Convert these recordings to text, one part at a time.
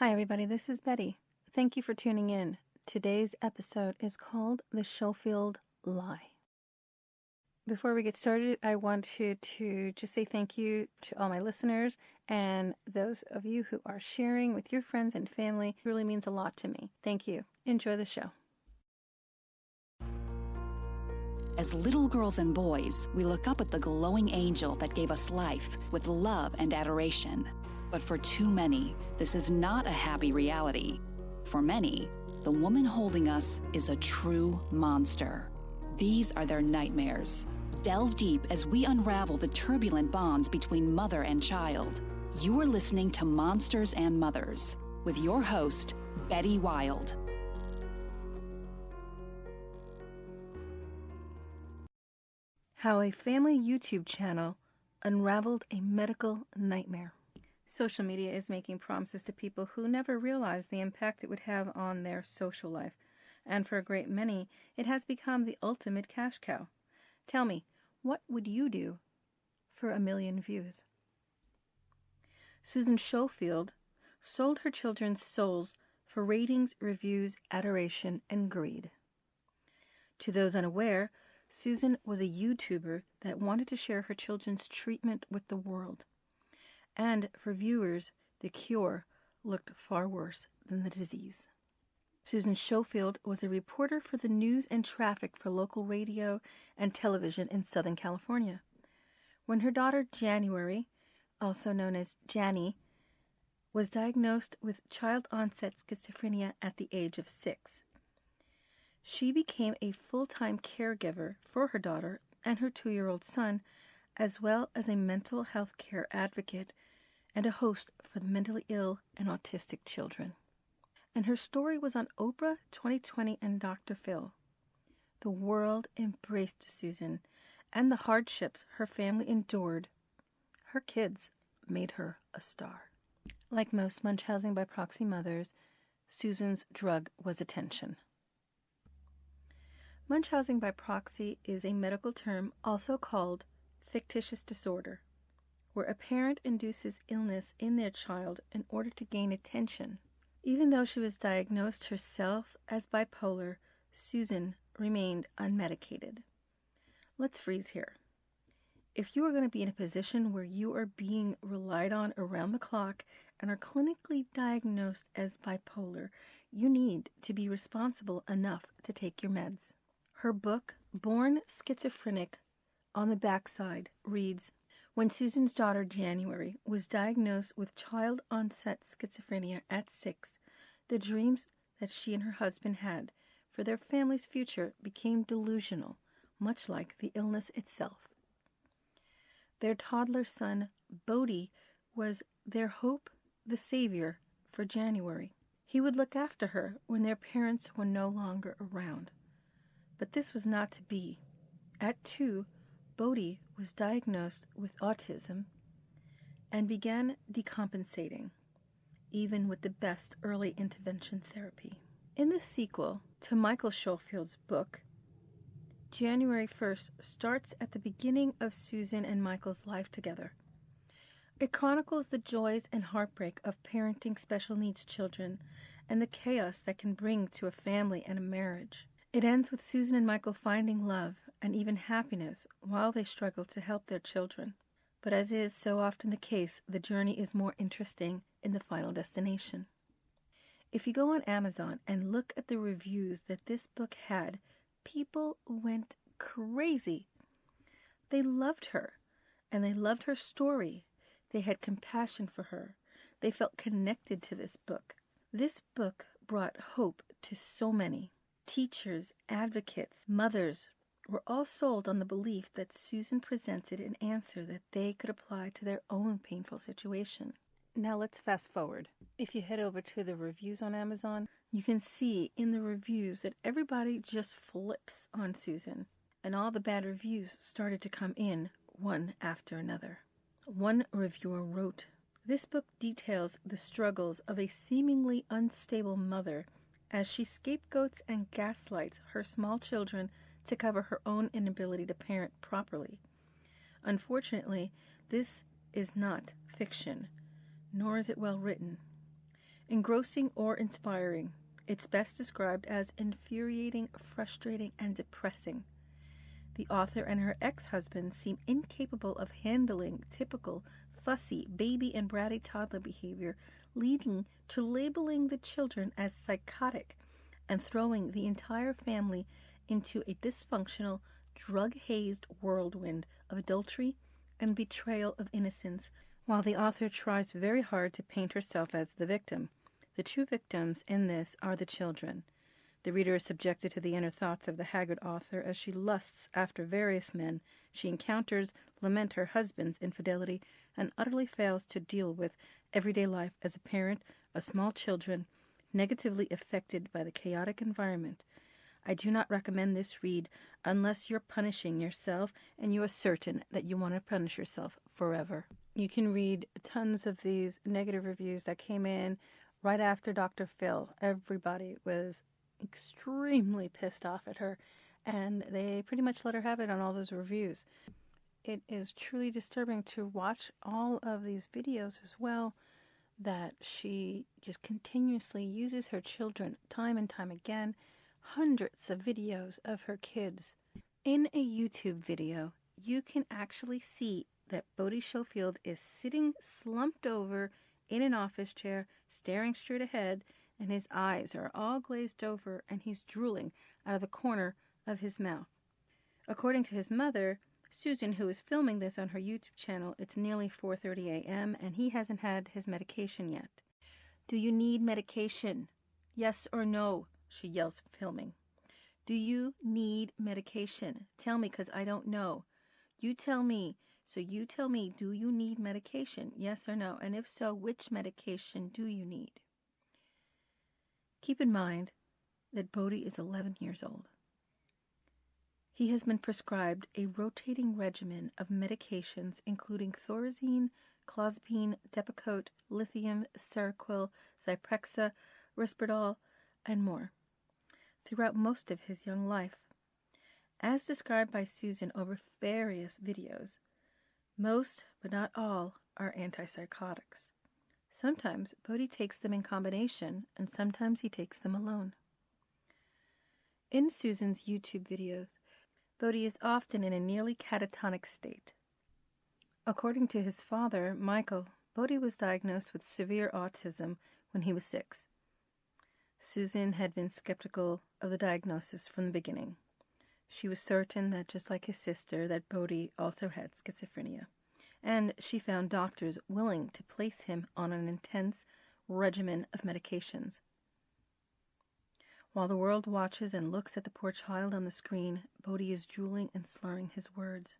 Hi, everybody. This is Betty. Thank you for tuning in. Today's episode is called The Schofield Lie. Before we get started, I want to just say thank you to all my listeners and those of you who are sharing with your friends and family. It really means a lot to me. Thank you. Enjoy the show. As little girls and boys, we look up at the glowing angel that gave us life with love and adoration. But for too many, this is not a happy reality. For many, the woman holding us is a true monster. These are their nightmares. Delve deep as we unravel the turbulent bonds between mother and child. You are listening to Monsters and Mothers with your host, Betty Wild. How a family YouTube channel unraveled a medical nightmare. Social media is making promises to people who never realized the impact it would have on their social life. And for a great many, it has become the ultimate cash cow. Tell me, what would you do for 1 million views? Susan Schofield sold her children's souls for ratings, reviews, adoration, and greed. To those unaware, Susan was a YouTuber that wanted to share her children's treatment with the world. And for viewers, the cure looked far worse than the disease. Susan Schofield was a reporter for the news and traffic for local radio and television in Southern California. When her daughter January, also known as Janny, was diagnosed with child-onset schizophrenia at the age of 6, she became a full-time caregiver for her daughter and her 2-year-old son, as well as a mental health care advocate and a host for the mentally ill and autistic children. And her story was on Oprah, 2020, and Dr. Phil. The world embraced Susan and the hardships her family endured. Her kids made her a star. Like most Munchausen by proxy mothers, Susan's drug was attention. Munchausen by proxy is a medical term also called fictitious disorder, where a parent induces illness in their child in order to gain attention. Even though she was diagnosed herself as bipolar, Susan remained unmedicated. Let's freeze here. If you are going to be in a position where you are being relied on around the clock and are clinically diagnosed as bipolar, you need to be responsible enough to take your meds. Her book, Born Schizophrenic, on the backside reads, when Susan's daughter January was diagnosed with child-onset schizophrenia at 6, the dreams that she and her husband had for their family's future became delusional, much like the illness itself. Their toddler son, Bodhi, was their hope, the savior for January. He would look after her when their parents were no longer around. But this was not to be. At 2, Bodhi was diagnosed with autism and began decompensating, even with the best early intervention therapy. In the sequel to Michael Schofield's book, January 1st starts at the beginning of Susan and Michael's life together. It chronicles the joys and heartbreak of parenting special needs children and the chaos that can bring to a family and a marriage. It ends with Susan and Michael finding love and even happiness while they struggle to help their children. But as is so often the case, the journey is more interesting in the final destination. If you go on Amazon and look at the reviews that this book had, people went crazy. They loved her, and they loved her story. They had compassion for her. They felt connected to this book. This book brought hope to so many. Teachers, advocates, mothers were all sold on the belief that Susan presented an answer that they could apply to their own painful situation. Now let's fast forward. If you head over to the reviews on Amazon, you can see in the reviews that everybody just flips on Susan, and all the bad reviews started to come in one after another. One reviewer wrote, "This book details the struggles of a seemingly unstable mother as she scapegoats and gaslights her small children to cover her own inability to parent properly. Unfortunately, this is not fiction, nor is it well written. Engrossing or inspiring. It's best described as infuriating, frustrating, and depressing. The author and her ex-husband seem incapable of handling typical fussy baby and bratty toddler behavior, leading to labeling the children as psychotic and throwing the entire family into a dysfunctional, drug-hazed whirlwind of adultery and betrayal of innocence, while the author tries very hard to paint herself as the victim. The true victims in this are the children. The reader is subjected to the inner thoughts of the haggard author as she lusts after various men she encounters, lament her husband's infidelity, and utterly fails to deal with everyday life as a parent of small children negatively affected by the chaotic environment. I do not recommend this read unless you're punishing yourself and you are certain that you want to punish yourself forever. You can read tons of these negative reviews that came in right after Dr. Phil. Everybody was extremely pissed off at her, and they pretty much let her have it on all those reviews. It is truly disturbing to watch all of these videos as well, that she just continuously uses her children time and time again. Hundreds of videos of her kids. In a YouTube video, you can actually see that Bodhi Schofield is sitting slumped over in an office chair, staring straight ahead, and his eyes are all glazed over, and he's drooling out of the corner of his mouth. According to his mother, Susan, who is filming this on her YouTube channel, it's nearly 4:30 a.m., and he hasn't had his medication yet. "Do you need medication? Yes or no?" she yells, filming. "Do you need medication? Tell me, because I don't know. You tell me. So you tell me, do you need medication? Yes or no? And if so, which medication do you need?" Keep in mind that Bodhi is 11 years old. He has been prescribed a rotating regimen of medications including thorazine, clozapine, Depakote, lithium, Seroquel, Zyprexa, Risperdal, and more throughout most of his young life. As described by Susan over various videos, most, but not all, are antipsychotics. Sometimes Bodhi takes them in combination, and sometimes he takes them alone. In Susan's YouTube videos, Bodhi is often in a nearly catatonic state. According to his father, Michael, Bodhi was diagnosed with severe autism when he was 6. Susan had been skeptical of the diagnosis from the beginning. She was certain that, just like his sister, that Bodhi also had schizophrenia, and she found doctors willing to place him on an intense regimen of medications. While the world watches and looks at the poor child on the screen, Bodhi is drooling and slurring his words.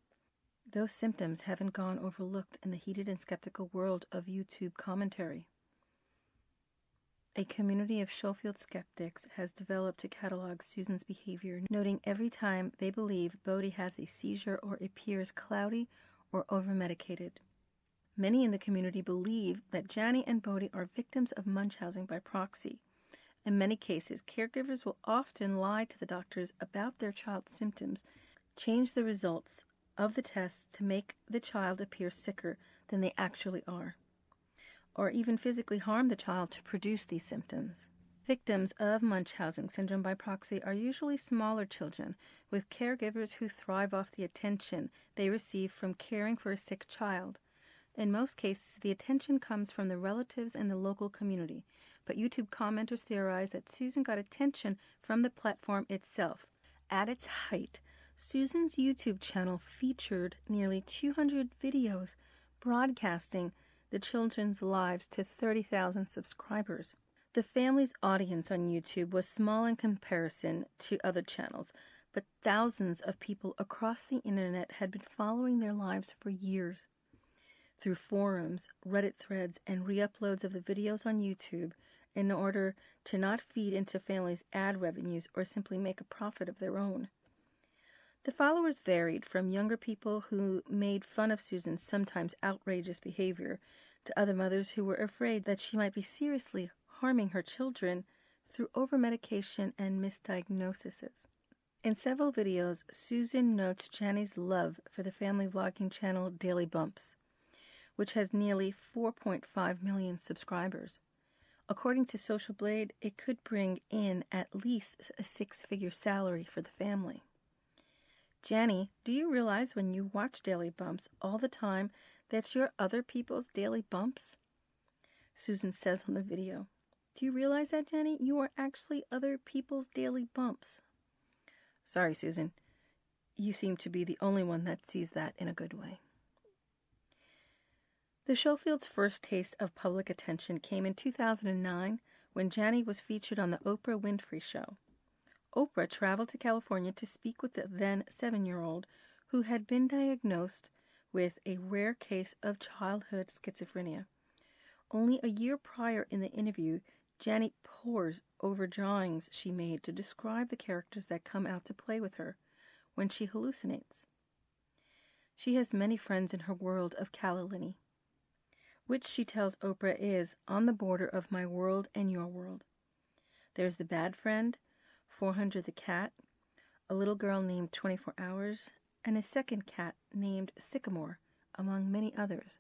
Those symptoms haven't gone overlooked in the heated and skeptical world of YouTube commentary. A community of Schofield skeptics has developed to catalog Susan's behavior, noting every time they believe Bodhi has a seizure or appears cloudy or overmedicated. Many in the community believe that Jani and Bodhi are victims of Munchausen by proxy. In many cases, caregivers will often lie to the doctors about their child's symptoms, change the results of the tests to make the child appear sicker than they actually are, or even physically harm the child to produce these symptoms. Victims of Munchausen syndrome by proxy are usually smaller children with caregivers who thrive off the attention they receive from caring for a sick child. In most cases, the attention comes from the relatives and the local community, but YouTube commenters theorize that Susan got attention from the platform itself. At its height, Susan's YouTube channel featured nearly 200 videos broadcasting the children's lives to 30,000 subscribers. The family's audience on YouTube was small in comparison to other channels, but thousands of people across the internet had been following their lives for years. Through forums, Reddit threads, and re-uploads of the videos on YouTube in order to not feed into families' ad revenues or simply make a profit of their own. The followers varied from younger people who made fun of Susan's sometimes outrageous behavior to other mothers who were afraid that she might be seriously harming her children through overmedication and misdiagnoses. In several videos, Susan notes Jani's love for the family vlogging channel Daily Bumps, which has nearly 4.5 million subscribers. According to Social Blade, it could bring in at least a six-figure salary for the family. Janny, do you realize when you watch Daily Bumps all the time that you're other people's daily bumps? Susan says on the video. Do you realize that, Janny? You are actually other people's daily bumps. Sorry, Susan. You seem to be the only one that sees that in a good way. The Schofields' first taste of public attention came in 2009 when Janny was featured on the Oprah Winfrey Show. Oprah traveled to California to speak with the then 7-year-old who had been diagnosed with a rare case of childhood schizophrenia. Only a year prior in the interview, Janny pores over drawings she made to describe the characters that come out to play with her when she hallucinates. She has many friends in her world of California, which she tells Oprah is on the border of my world and your world. There's the bad friend, 400 the cat, a little girl named 24 Hours, and a second cat named Sycamore, among many others.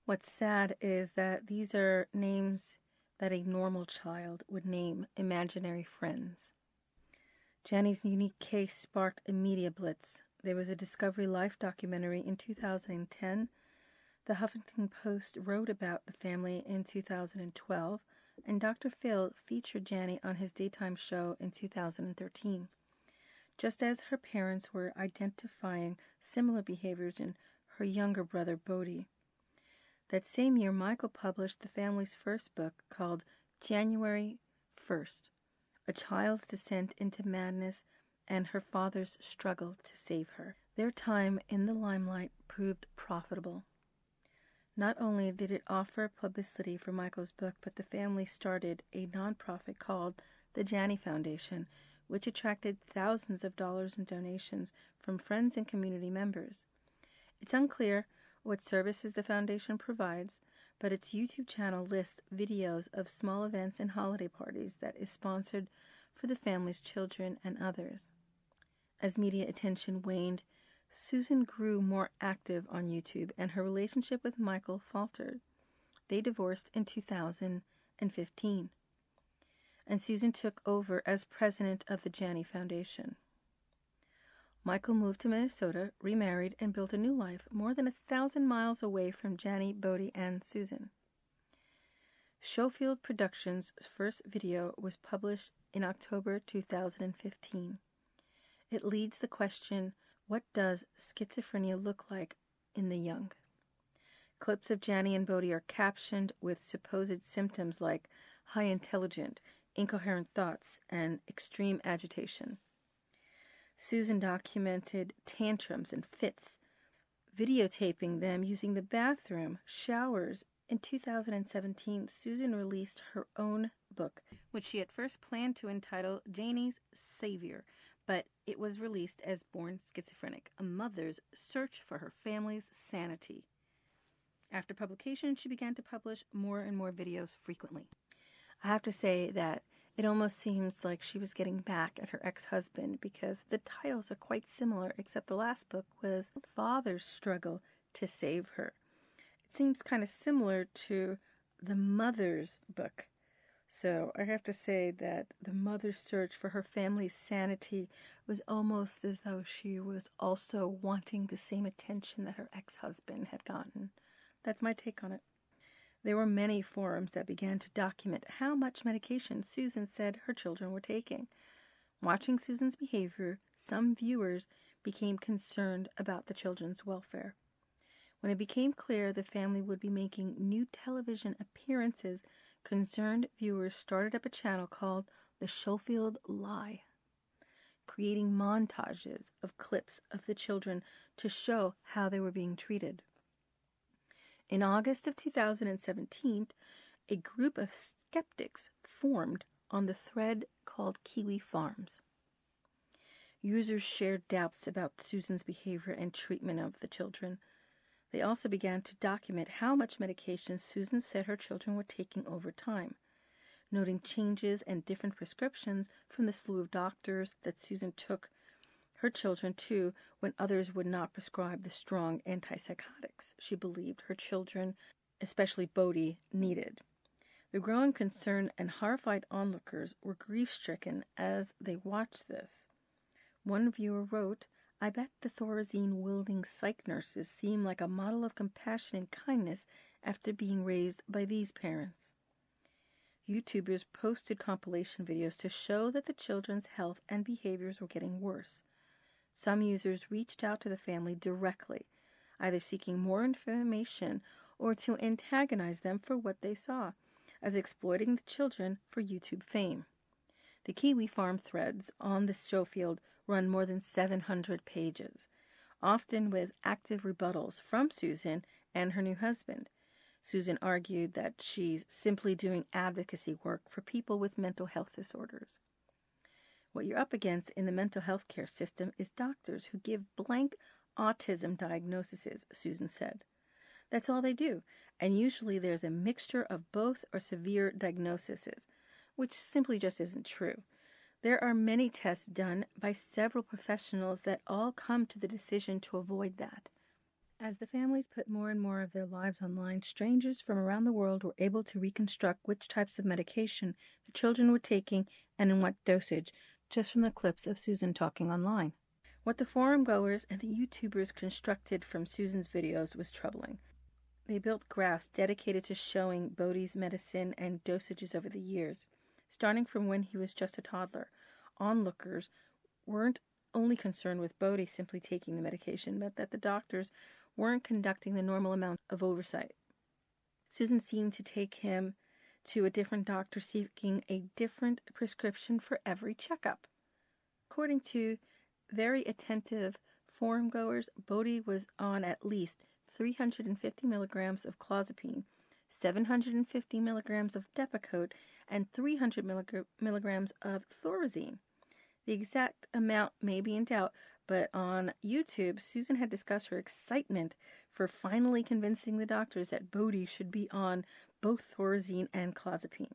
What's sad is that these are names that a normal child would name imaginary friends. Janny's unique case sparked a media blitz. There was a Discovery Life documentary in 2010. The Huffington Post wrote about the family in 2012, and Dr. Phil featured Janny on his daytime show in 2013. Just as her parents were identifying similar behaviors in her younger brother Bodhi. That same year, Michael published the family's first book called January 1st, A Child's Descent into Madness and Her Father's Struggle to Save Her. Their time in the limelight proved profitable. Not only did it offer publicity for Michael's book, but the family started a nonprofit called the Janny Foundation, which attracted thousands of dollars in donations from friends and community members. It's unclear what services the foundation provides, but its YouTube channel lists videos of small events and holiday parties that is sponsored for the family's children and others. As media attention waned, Susan grew more active on YouTube, and her relationship with Michael faltered. They divorced in 2015, and Susan took over as president of the Janny Foundation. Michael moved to Minnesota, remarried, and built a new life more than 1,000 miles away from Janny, Bodhi, and Susan. Schofield Productions' first video was published in October 2015. It leads the question, what does schizophrenia look like in the young? Clips of Janny and Bodhi are captioned with supposed symptoms like high intelligent, incoherent thoughts, and extreme agitation. Susan documented tantrums and fits, videotaping them using the bathroom, showers. In 2017, Susan released her own book, which she at first planned to entitle Janny's Savior, but it was released as Born Schizophrenic, a mother's search for her family's sanity. After publication, she began to publish more and more videos frequently. I have to say that it almost seems like she was getting back at her ex-husband because the titles are quite similar, except the last book was Father's Struggle to Save Her. It seems kind of similar to the mother's book. So I have to say that the mother's search for her family's sanity was almost as though she was also wanting the same attention that her ex-husband had gotten. That's my take on it. There were many forums that began to document how much medication Susan said her children were taking. Watching Susan's behavior, some viewers became concerned about the children's welfare. When it became clear the family would be making new television appearances, concerned viewers started up a channel called the Schofield Lie, creating montages of clips of the children to show how they were being treated. In August of 2017, a group of skeptics formed on the thread called Kiwi Farms. Users shared doubts about Susan's behavior and treatment of the children. They also began to document how much medication Susan said her children were taking over time, noting changes and different prescriptions from the slew of doctors that Susan took her children to when others would not prescribe the strong antipsychotics she believed her children, especially Bodhi, needed. The growing concern and horrified onlookers were grief-stricken as they watched this. One viewer wrote, "I bet the Thorazine-wielding psych nurses seem like a model of compassion and kindness after being raised by these parents." YouTubers posted compilation videos to show that the children's health and behaviors were getting worse. Some users reached out to the family directly, either seeking more information or to antagonize them for what they saw, as exploiting the children for YouTube fame. The Kiwi Farm threads on the Schofield run more than 700 pages, often with active rebuttals from Susan and her new husband. Susan argued that she's simply doing advocacy work for people with mental health disorders. What you're up against in the mental health care system is doctors who give blank autism diagnoses, Susan said. That's all they do, and usually there's a mixture of both or severe diagnoses, which simply just isn't true. There are many tests done by several professionals that all come to the decision to avoid that. As the families put more and more of their lives online, strangers from around the world were able to reconstruct which types of medication the children were taking and in what dosage, just from the clips of Susan talking online. What the forum goers and the YouTubers constructed from Susan's videos was troubling. They built graphs dedicated to showing Bodhi's medicine and dosages over the years. Starting from when he was just a toddler, onlookers weren't only concerned with Bodhi simply taking the medication, but that the doctors weren't conducting the normal amount of oversight. Susan seemed to take him to a different doctor seeking a different prescription for every checkup. According to very attentive forum goers, Bodhi was on at least 350 milligrams of clozapine, 750 milligrams of Depakote, and 300 milligrams of Thorazine. The exact amount may be in doubt, but on YouTube, Susan had discussed her excitement for finally convincing the doctors that Bodhi should be on both Thorazine and clozapine.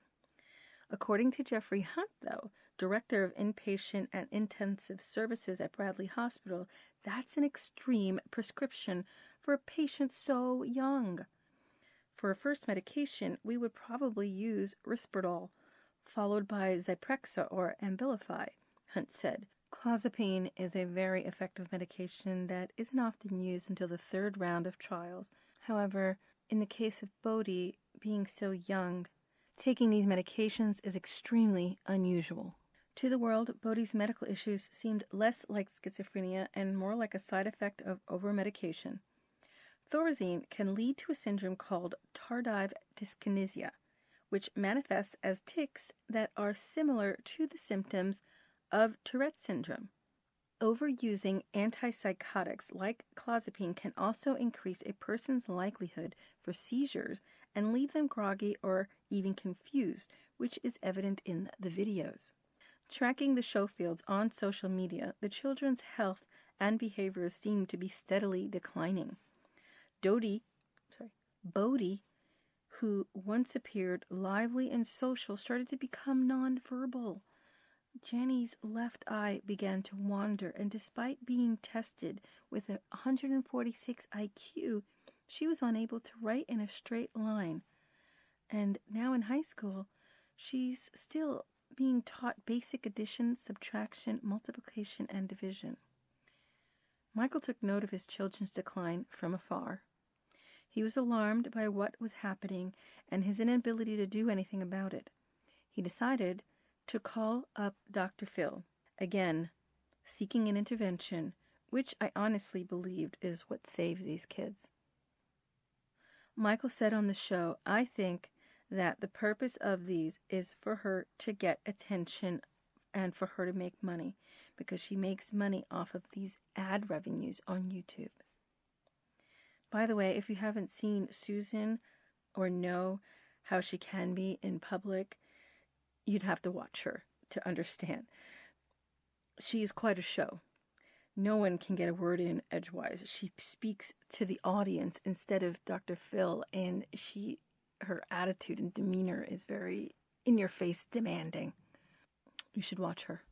According to Jeffrey Hunt, though, director of inpatient and intensive services at Bradley Hospital, that's an extreme prescription for a patient so young. For a first medication, we would probably use Risperdal, followed by Zyprexa or Abilify, Hunt said. Clozapine is a very effective medication that isn't often used until the third round of trials. However, in the case of Bodhi being so young, taking these medications is extremely unusual. To the world, Bodhi's medical issues seemed less like schizophrenia and more like a side effect of overmedication. Thorazine can lead to a syndrome called tardive dyskinesia, which manifests as tics that are similar to the symptoms of Tourette syndrome. Overusing antipsychotics like clozapine can also increase a person's likelihood for seizures and leave them groggy or even confused, which is evident in the videos. Tracking the Schofields on social media, the children's health and behaviors seem to be steadily declining. Bodhi, who once appeared lively and social, started to become nonverbal. Jenny's left eye began to wander, and despite being tested with a 146 IQ, she was unable to write in a straight line. And now in high school, she's still being taught basic addition, subtraction, multiplication, and division. Michael took note of his children's decline from afar. He was alarmed by what was happening and his inability to do anything about it. He decided to call up Dr. Phil, again, seeking an intervention, which I honestly believed is what saved these kids. Michael said on the show, "I think that the purpose of these is for her to get attention and for her to make money, because she makes money off of these ad revenues on YouTube." By the way, if you haven't seen Susan or know how she can be in public, you'd have to watch her to understand. She's quite a show. No one can get a word in edgewise. She speaks to the audience instead of Dr. Phil, and her attitude and demeanor is very in-your-face demanding. You should watch her.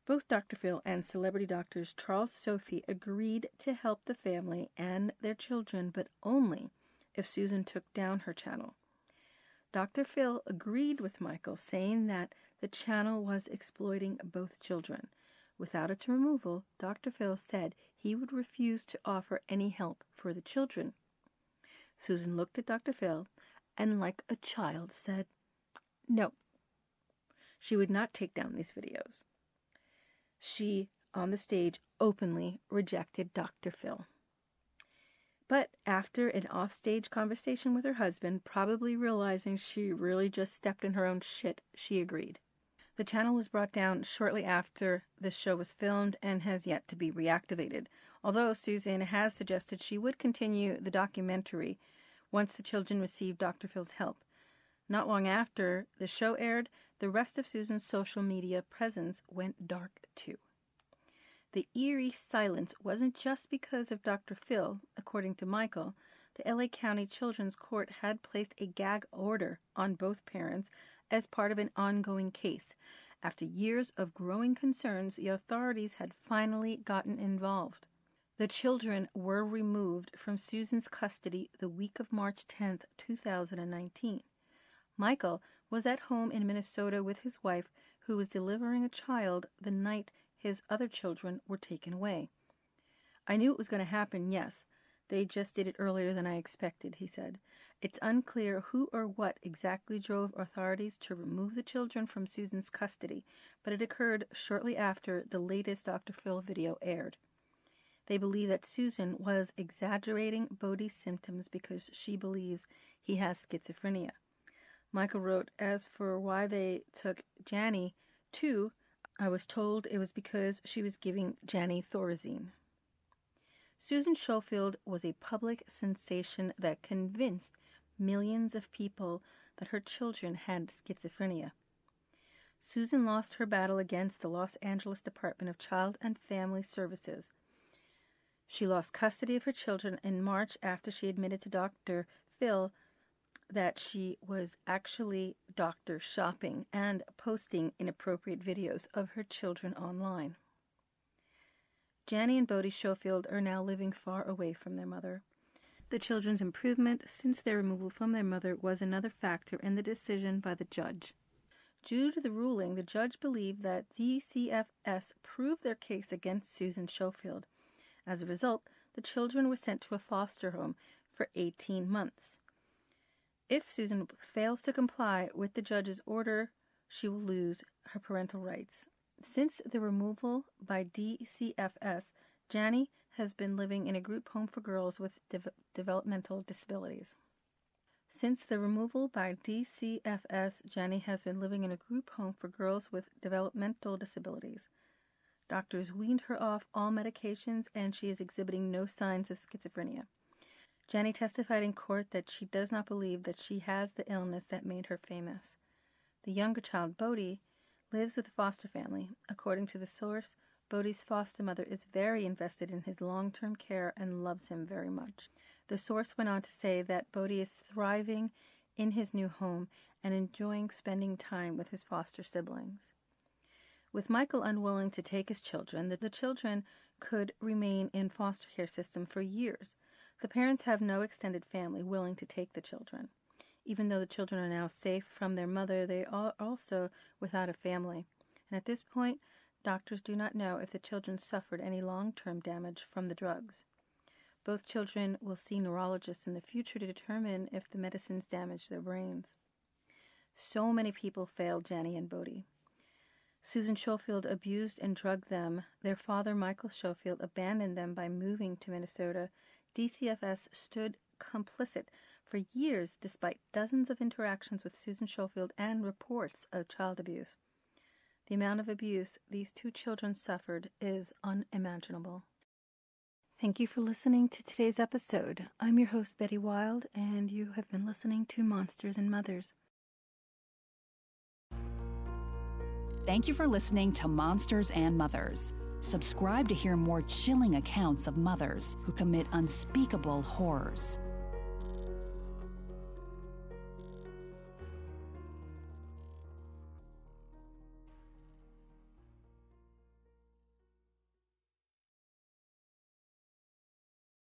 Both Dr. Phil and celebrity doctors Charles Sophie agreed to help the family and their children, but only if Susan took down her channel. Dr. Phil agreed with Michael, saying that the channel was exploiting both children. Without its removal, Dr. Phil said he would refuse to offer any help for the children. Susan looked at Dr. Phil and, like a child, said no. She would not take down these videos. She, on the stage, openly rejected Dr. Phil. But after an offstage conversation with her husband, probably realizing she really just stepped in her own shit, she agreed. The channel was brought down shortly after the show was filmed and has yet to be reactivated, although Susan has suggested she would continue the documentary once the children received Dr. Phil's help. Not long after the show aired, the rest of Susan's social media presence went dark too. The eerie silence wasn't just because of Dr. Phil. According to Michael, the LA County Children's Court had placed a gag order on both parents as part of an ongoing case. After years of growing concerns, the authorities had finally gotten involved. The children were removed from Susan's custody the week of March 10, 2019. Michael was at home in Minnesota with his wife, who was delivering a child the night his other children were taken away. I knew it was going to happen, yes. They just did it earlier than I expected, he said. It's unclear who or what exactly drove authorities to remove the children from Susan's custody, but it occurred shortly after the latest Dr. Phil video aired. They believe that Susan was exaggerating Bodhi's symptoms because she believes he has schizophrenia. Michael wrote, as for why they took Janny too, I was told it was because she was giving Janny Thorazine. Susan Schofield was a public sensation that convinced millions of people that her children had schizophrenia. Susan lost her battle against the Los Angeles Department of Child and Family Services. She lost custody of her children in March after she admitted to Dr. Phil that she was actually doctor shopping and posting inappropriate videos of her children online. Janny and Bodhi Schofield are now living far away from their mother. The children's improvement since their removal from their mother was another factor in the decision by the judge. Due to the ruling, the judge believed that DCFS proved their case against Susan Schofield. As a result, the children were sent to a foster home for 18 months. If Susan fails to comply with the judge's order, she will lose her parental rights. Since the removal by DCFS, Janny has been living in a group home for girls with developmental disabilities. Since the removal by DCFS, Janny has been living in a group home for girls with developmental disabilities. Doctors weaned her off all medications and she is exhibiting no signs of schizophrenia. Janny testified in court that she does not believe that she has the illness that made her famous. The younger child, Bodhi, lives with a foster family. According to the source, Bodhi's foster mother is very invested in his long-term care and loves him very much. The source went on to say that Bodhi is thriving in his new home and enjoying spending time with his foster siblings. With Michael unwilling to take his children, the children could remain in foster care system for years. The parents have no extended family willing to take the children. Even though the children are now safe from their mother, they are also without a family. And at this point, doctors do not know if the children suffered any long-term damage from the drugs. Both children will see neurologists in the future to determine if the medicines damage their brains. So many people failed Janny and Bodhi. Susan Schofield abused and drugged them. Their father, Michael Schofield, abandoned them by moving to Minnesota. DCFS stood complicit for years despite dozens of interactions with Susan Schofield and reports of child abuse. The amount of abuse these two children suffered is unimaginable. Thank you for listening to today's episode. I'm your host, Betty Wild, and you have been listening to Monsters and Mothers. Thank you for listening to Monsters and Mothers. Subscribe to hear more chilling accounts of mothers who commit unspeakable horrors.